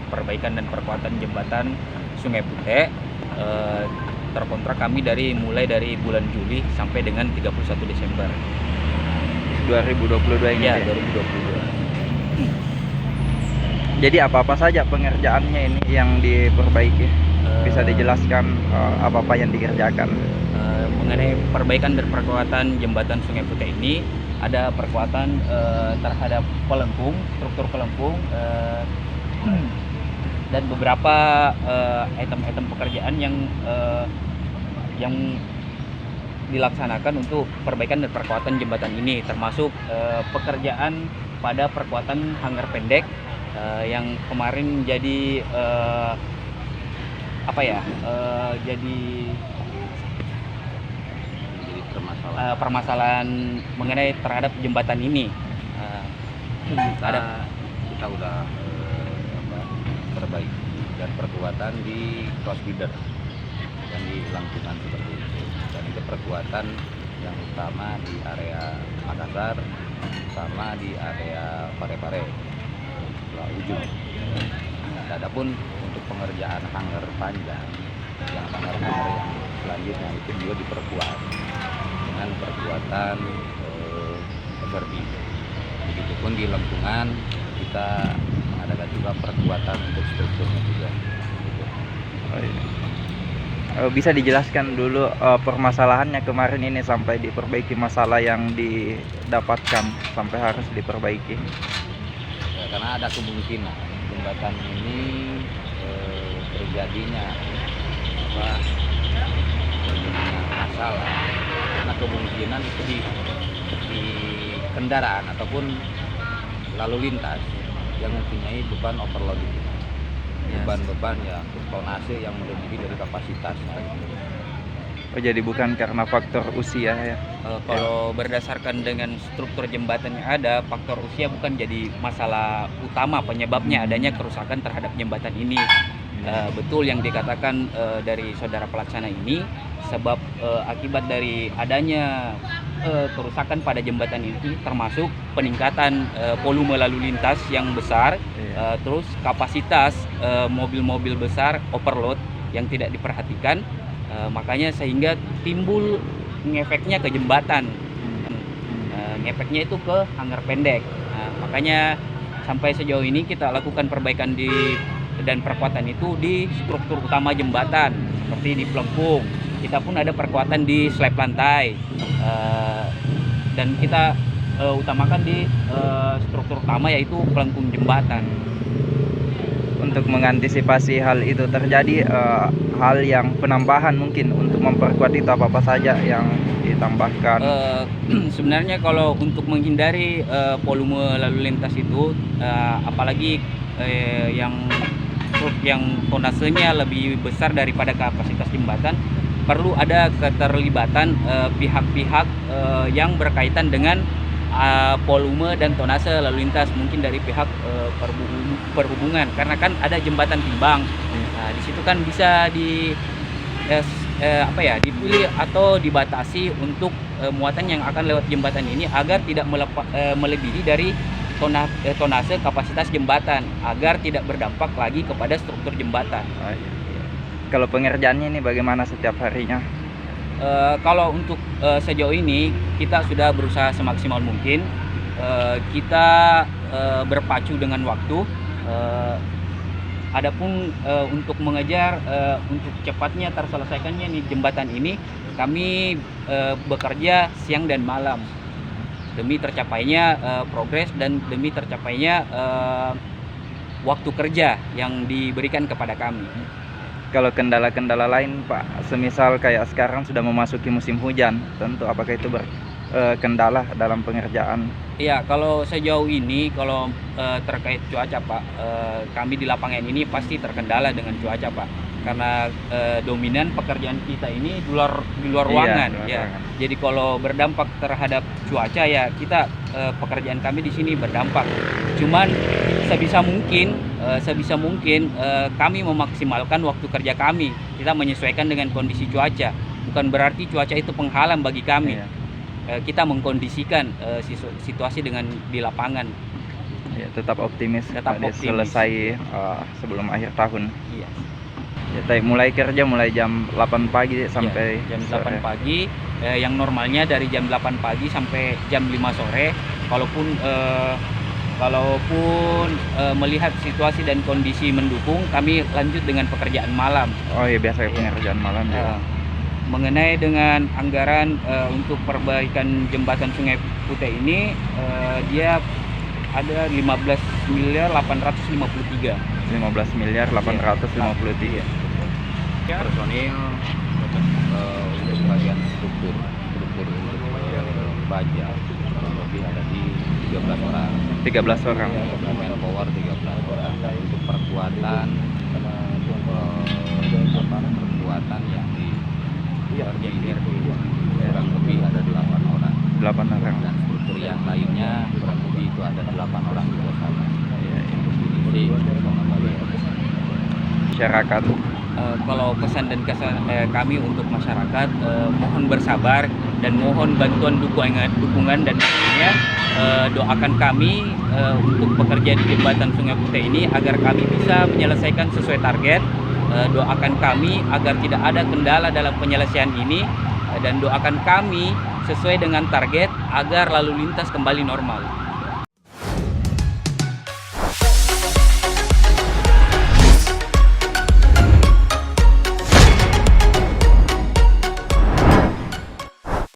perbaikan dan perkuatan jembatan Sungai Putih. Terkontrak kami mulai dari bulan Juli sampai dengan 31 Desember 2022 ini. ya, 2022. Jadi apa-apa saja pengerjaannya ini yang diperbaiki? Bisa dijelaskan apa-apa yang dikerjakan? Mengenai perbaikan dan perkuatan jembatan Sungai Putih ini, ada perkuatan terhadap pelengkung, struktur pelengkung, dan beberapa item-item pekerjaan yang dilaksanakan untuk perbaikan dan perkuatan jembatan ini, termasuk pekerjaan pada perkuatan hanggar pendek yang kemarin jadi jadi permasalahan mengenai terhadap jembatan ini. Kita udah perbaiki dan perkuatan di cross feeder dan di langkungan seperti itu. Dan itu perkuatan yang utama di area Makassar sama di area Parepare ujung. Adapun untuk pengerjaan hanggar panjang, yang hanggar-hanggar yang selanjutnya itu juga diperkuat dengan perkuatan overbeam. Begitupun di lengkungan kita mengadakan juga perkuatan untuk strukturnya juga. Bisa dijelaskan dulu permasalahannya kemarin ini sampai diperbaiki, masalah yang didapatkan sampai harus diperbaiki? Ya, karena ada kemungkinan jembatan ini terjadinya masalah, karena kemungkinan itu di kendaraan ataupun lalu lintas yang mempunyai beban overloading, beban-beban ya tonase yang melebihi dari kapasitas. Oh, jadi bukan karena faktor usia ya? Kalau berdasarkan dengan struktur jembatan yang ada, faktor usia bukan jadi masalah utama penyebabnya adanya kerusakan terhadap jembatan ini. Betul yang dikatakan dari saudara pelaksana ini, sebab akibat dari adanya kerusakan pada jembatan ini termasuk peningkatan volume lalu lintas yang besar, terus kapasitas mobil-mobil besar overload yang tidak diperhatikan, makanya sehingga timbul ngefeknya ke jembatan, ngefeknya itu ke hanggar pendek. Makanya sampai sejauh ini kita lakukan perbaikan dan perkuatan itu di struktur utama jembatan, seperti di pelengkung. Kita pun ada perkuatan di slab lantai, dan kita utamakan di struktur utama yaitu pelengkung jembatan. Untuk mengantisipasi hal itu terjadi, hal yang penambahan mungkin untuk memperkuat itu apa saja yang ditambahkan? Sebenarnya kalau untuk menghindari volume lalu lintas itu, apalagi yang tonasenya lebih besar daripada kapasitas jembatan, perlu ada keterlibatan pihak-pihak yang berkaitan dengan volume dan tonase lalu lintas, mungkin dari pihak perhubungan, karena kan ada jembatan timbang. Di situ kan bisa dipilih atau dibatasi untuk muatan yang akan lewat jembatan ini agar tidak melebihi dari tonase kapasitas jembatan, agar tidak berdampak lagi kepada struktur jembatan. Kalau pengerjaannya ini bagaimana setiap harinya? Kalau untuk sejauh ini kita sudah berusaha semaksimal mungkin. Kita berpacu dengan waktu. Adapun untuk mengejar untuk cepatnya terselesaikannya nih jembatan ini, kami bekerja siang dan malam demi tercapainya progres dan demi tercapainya waktu kerja yang diberikan kepada kami. Kalau kendala-kendala lain Pak, semisal kayak sekarang sudah memasuki musim hujan, tentu apakah itu berkendala dalam pengerjaan? Iya, kalau sejauh ini kalau terkait cuaca Pak, kami di lapangan ini pasti terkendala dengan cuaca Pak, karena dominan pekerjaan kita ini di luar ruangan. Ruangan. Jadi kalau berdampak terhadap cuaca ya kita pekerjaan kami di sini berdampak. Cuman sebisa mungkin kami memaksimalkan waktu kerja kami. Kita menyesuaikan dengan kondisi cuaca. Bukan berarti cuaca itu penghalang bagi kami. Kita mengkondisikan situasi dengan di lapangan. Ya, tetap optimis Tetap Pak Des, optimis. selesai sebelum akhir tahun. Iya. Ya, mulai kerja mulai jam 8 pagi sampai jam sore. 8 pagi, yang normalnya dari jam 8 pagi sampai jam 5 sore. Kalaupun melihat situasi dan kondisi mendukung, kami lanjut dengan pekerjaan malam. Oh iya, biasa Iya. pengerjaan malam ya. Mengenai dengan anggaran untuk perbaikan jembatan Sungai Putih ini, dia ada 15.853. 15.853. Personil untuk bagian struktur untuk baja kurang lebih ada di 13 orang. 13 orang. Manpower 13 orang. Dan untuk perkuatan yang di kurang lebih ada 8 orang. 8 orang. Dan struktur yang lainnya kurang lebih itu ada 8 orang juga sama. Iya, iya. Jadi Masyarakat. Kalau pesan dan kesan kami untuk masyarakat, mohon bersabar dan mohon bantuan dukungan dan tentunya doakan kami untuk bekerja di jembatan Sungai Putih ini agar kami bisa menyelesaikan sesuai target. Doakan kami agar tidak ada kendala dalam penyelesaian ini, dan doakan kami sesuai dengan target agar lalu lintas kembali normal.